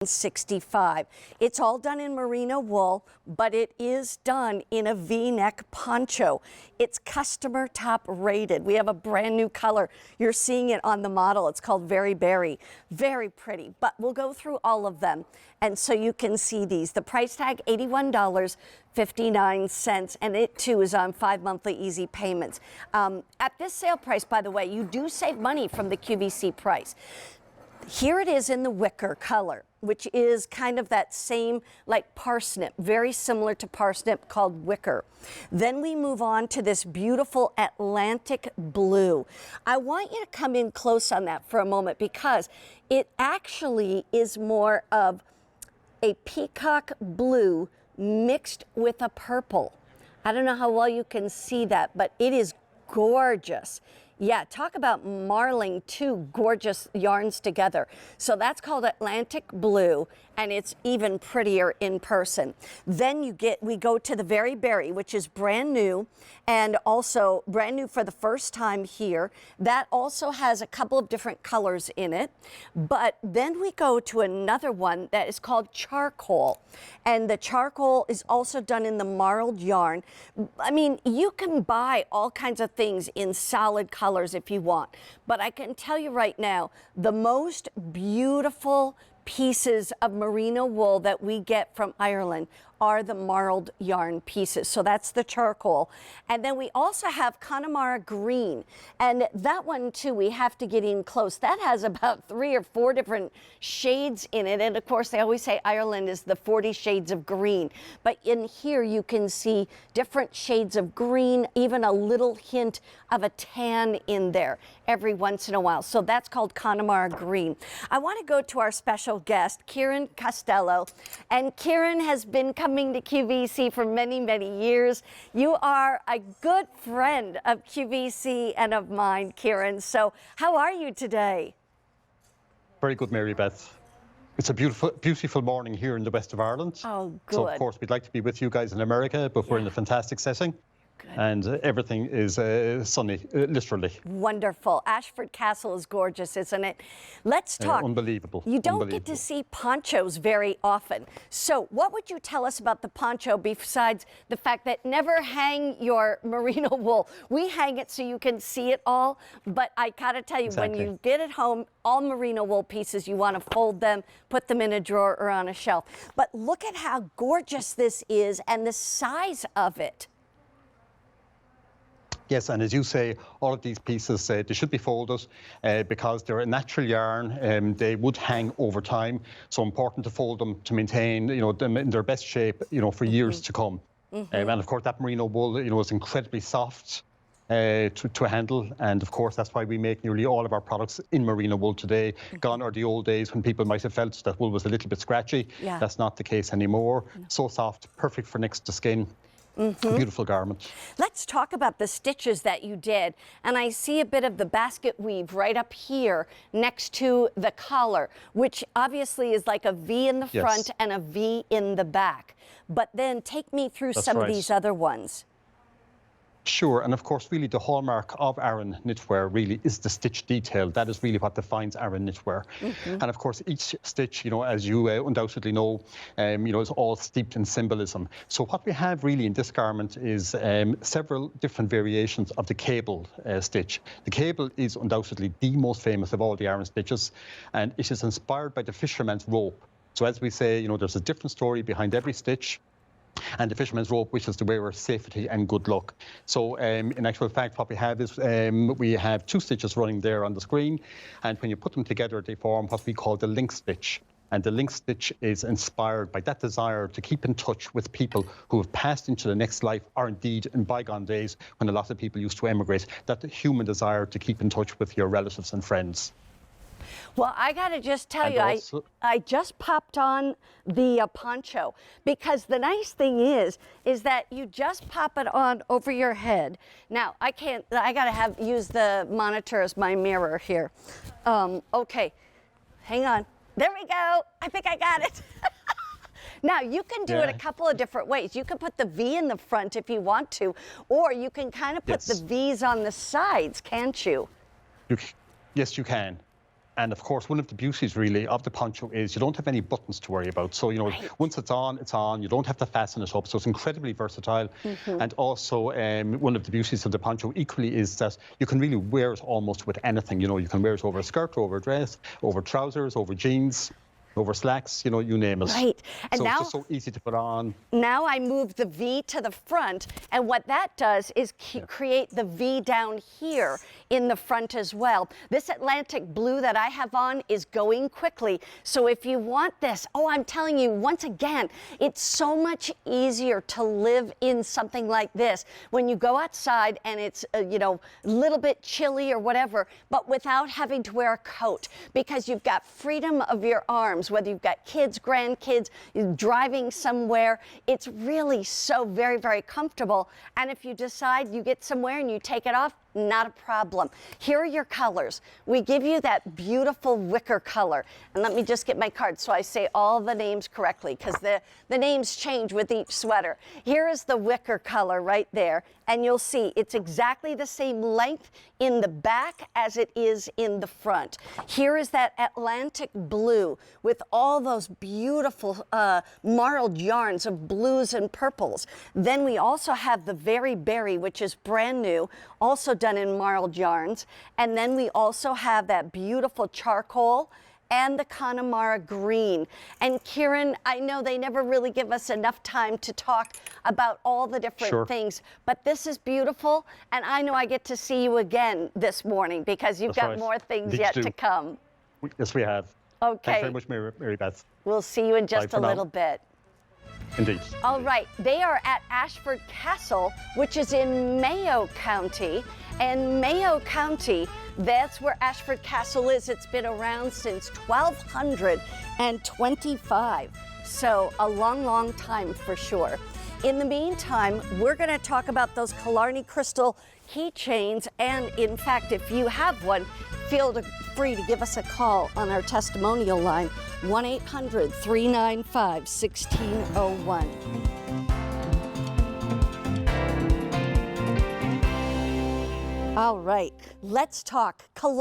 $65. It's all done in merino wool, but it is done in a V-neck poncho. It's customer top rated. We have a brand new color. You're seeing it on the model. It's called Very Berry. Very pretty, but we'll go through all of them. And so you can see these. The price tag, $81.59, and it too is on 5 monthly easy payments. At this sale price, by the way, you do save money from the QVC price. Here it is in the wicker color, which is kind of that same like parsnip, very similar to parsnip, called wicker. Then we move on to this beautiful Atlantic blue. I want you to come in close on that for a moment because it actually is more of a peacock blue mixed with a purple. I don't know how well you can see that, but it is gorgeous. Yeah, talk about marling two gorgeous yarns together. So that's called Atlantic blue, and it's even prettier in person. Then we go to the Very Berry, which is brand new, and also brand new for the first time here. That also has a couple of different colors in it. But then we go to another one that is called Charcoal. And the charcoal is also done in the marled yarn. I mean, you can buy all kinds of things in solid colors if you want. But I can tell you right now, the most beautiful pieces of merino wool that we get from Ireland are the marled yarn pieces. So that's the charcoal. And then we also have Connemara green. And that one too, we have to get in close. That has about 3 or 4 different shades in it. And of course, they always say Ireland is the 40 shades of green. But in here, you can see different shades of green, even a little hint of a tan in there every once in a while. So that's called Connemara green. I want to go to our special guest, Kieran Costello. And Kieran has been coming to QVC for many, many years. You are a good friend of QVC and of mine, Kieran. So how are you today? Very good, Mary Beth. It's a beautiful morning here in the west of Ireland. Oh, good. So, of course, we'd like to be with you guys in America, but we're in a fantastic setting. Good. And everything is sunny, literally. Wonderful. Ashford Castle is gorgeous, isn't it? Let's talk. Unbelievable. You don't get to see ponchos very often. So what would you tell us about the poncho besides the fact that never hang your merino wool? We hang it so you can see it all, but I gotta tell you, Exactly. when you get it home, all merino wool pieces, you want to fold them, put them in a drawer or on a shelf. But look at how gorgeous this is and the size of it. Yes, and as you say, all of these pieces, they should be folded because they're a natural yarn. They would hang over time. So important to fold them to maintain, them in their best shape, for years to come. And of course, that merino wool, is incredibly soft to handle. And of course, that's why we make nearly all of our products in merino wool today. Gone are the old days when people might have felt that wool was a little bit scratchy. Yeah. That's not the case anymore. So soft, perfect for next to skin. Beautiful garment. Let's talk about the stitches that you did. And I see a bit of the basket weave right up here next to the collar, which obviously is like a V in the front and a V in the back. But then take me through some of these other ones. Sure, and of course, really the hallmark of Aran knitwear really is the stitch detail. That is really what defines Aran knitwear. And of course, each stitch, as you undoubtedly know, is all steeped in symbolism. So what we have really in this garment is several different variations of the cable stitch. The cable is undoubtedly the most famous of all the Aran stitches, and it is inspired by the fisherman's rope. So as we say, there's a different story behind every stitch. And the fisherman's rope wishes the wearer safety and good luck. So in actual fact, what we have is we have 2 stitches running there on the screen. And when you put them together, they form what we call the link stitch. And the link stitch is inspired by that desire to keep in touch with people who have passed into the next life, or indeed in bygone days when a lot of people used to emigrate, that human desire to keep in touch with your relatives and friends. Well, I got to just tell you, I just popped on the poncho because the nice thing is that you just pop it on over your head. Now, I got to use the monitor as my mirror here. Okay, hang on. There we go. I think I got it. Now, you can do it a couple of different ways. You can put the V in the front if you want to, or you can kind of put the V's on the sides, can't you? Yes, you can. And of course, one of the beauties really of the poncho is you don't have any buttons to worry about. So, once it's on, it's on. You don't have to fasten it up. So it's incredibly versatile. And also, one of the beauties of the poncho equally is that you can really wear it almost with anything. You can wear it over a skirt, over a dress, over trousers, over jeans, over slacks, you name it. Right. And so now, it's just so easy to put on. Now I move the V to the front, and what that does is create the V down here in the front as well. This Atlantic blue that I have on is going quickly. So if you want this, I'm telling you, once again, it's so much easier to live in something like this when you go outside and it's, a little bit chilly or whatever, but without having to wear a coat, because you've got freedom of your arms. Whether you've got kids, grandkids, you're driving somewhere, it's really so very, very comfortable. And if you decide you get somewhere and you take it off, not a problem. Here are your colors. We give you that beautiful wicker color. And let me just get my card so I say all the names correctly, because the names change with each sweater. Here is the wicker color right there. And you'll see it's exactly the same length in the back as it is in the front. Here is that Atlantic blue with all those beautiful marled yarns of blues and purples. Then we also have the Very Berry, which is brand new, also done in marled yarns. And then we also have that beautiful charcoal and the Connemara green. And Kieran, I know they never really give us enough time to talk about all the different things, but this is beautiful. And I know I get to see you again this morning because you've got more things yet to come. Yes, we have. Okay. Thanks very much, Mary Beth. We'll see you in just a little bit. Indeed. All right, they are at Ashford Castle, which is in Mayo County. And Mayo County, that's where Ashford Castle is. It's been around since 1225. So a long, long time for sure. In the meantime, we're going to talk about those Killarney crystal keychains. And in fact, if you have one, feel free to give us a call on our testimonial line, 1-800-395-1601. All right, let's talk Killarney.